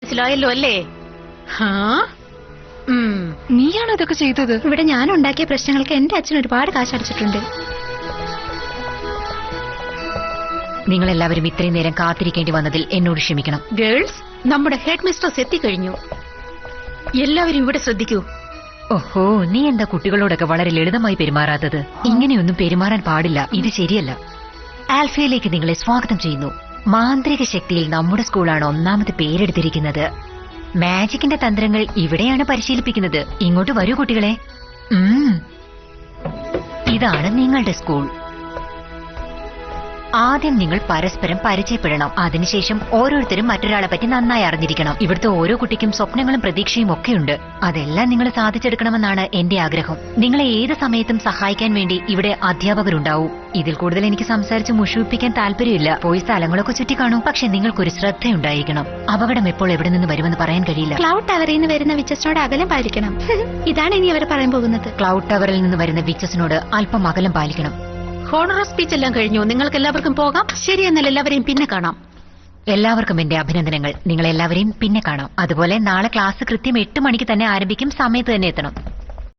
മനസ്സിലായല്ലോ അല്ലേ? നീയാണോ ഇതൊക്കെ ചെയ്തത്? ഇവിടെ ഞാൻ ഉണ്ടാക്കിയ പ്രശ്നങ്ങൾക്ക് എന്റെ അച്ഛൻ ഒരുപാട് കാശടച്ചിട്ടുണ്ട്. നിങ്ങളെല്ലാവരും ഇത്രയും നേരം കാത്തിരിക്കേണ്ടി വന്നതിൽ എന്നോട് ക്ഷമിക്കണം. ഗേൾസ്, നമ്മുടെ ഹെഡ് മിസ്ട്രസ് എത്തിക്കഴിഞ്ഞു. എല്ലാവരും ഇവിടെ ശ്രദ്ധിക്കൂ. ഓഹോ, നീ എന്താ കുട്ടികളോടൊക്കെ വളരെ ലളിതമായി പെരുമാറാത്തത്? ഇങ്ങനെയൊന്നും പെരുമാറാൻ പാടില്ല. ഇത് ശരിയല്ല. ആൽഫയിലേക്ക് നിങ്ങളെ സ്വാഗതം ചെയ്യുന്നു. മാന്ത്രിക ശക്തിയിൽ നമ്മുടെ സ്കൂളാണ് ഒന്നാമത് പേരെടുത്തിരിക്കുന്നത്. മാജിക്കിന്റെ തന്ത്രങ്ങൾ ഇവിടെയാണ് പരിശീലിപ്പിക്കുന്നത്. ഇങ്ങോട്ട് വരൂ കുട്ടികളെ. ഇതാണ് നിങ്ങളുടെ സ്കൂൾ. ആദ്യം നിങ്ങൾ പരസ്പരം പരിചയപ്പെടണം. അതിനുശേഷം ഓരോരുത്തരും മറ്റൊരാളെ പറ്റി നന്നായി അറിഞ്ഞിരിക്കണം. ഇവിടുത്തെ ഓരോ കുട്ടിക്കും സ്വപ്നങ്ങളും പ്രതീക്ഷയും ഒക്കെയുണ്ട്. അതെല്ലാം നിങ്ങൾ സാധിച്ചെടുക്കണമെന്നാണ് എന്റെ ആഗ്രഹം. നിങ്ങളെ ഏത് സമയത്തും സഹായിക്കാൻ വേണ്ടി ഇവിടെ അധ്യാപകരുണ്ടാവും. ഇതിൽ കൂടുതൽ എനിക്ക് സംസാരിച്ച് മുഷിപ്പിക്കാൻ താല്പര്യമില്ല. പോയി സ്ഥലങ്ങളൊക്കെ ചുറ്റിക്കാണും. പക്ഷെ നിങ്ങൾക്കൊരു ശ്രദ്ധയുണ്ടായിരിക്കണം. അപകടം എപ്പോൾ എവിടെ നിന്ന് വരുമെന്ന് പറയാൻ കഴിയില്ല. ക്ലൗഡ് ടവറിൽ നിന്ന് വരുന്ന വിച്ചസിനോട് അകലം പാലിക്കണം. ഇതാണ് ഇനി അവർ പറയാൻ പോകുന്നത്. ക്ലൗഡ് ടവറിൽ നിന്ന് വരുന്ന വിച്ചസിനോട് അല്പം അകലം പാലിക്കണം. ഹോണർ സ്പീച്ച് എല്ലാം കഴിഞ്ഞു. നിങ്ങൾക്ക് എല്ലാവർക്കും പോകാം. ശരി, എന്നാൽ എല്ലാവരെയും പിന്നെ കാണാം. എല്ലാവർക്കും എന്റെ അഭിനന്ദനങ്ങൾ. നിങ്ങളെല്ലാവരെയും പിന്നെ കാണാം. അതുപോലെ നാളെ ക്ലാസ് കൃത്യം 8 മണിക്ക് തന്നെ ആരംഭിക്കും. സമയത്ത് തന്നെ എത്തണം.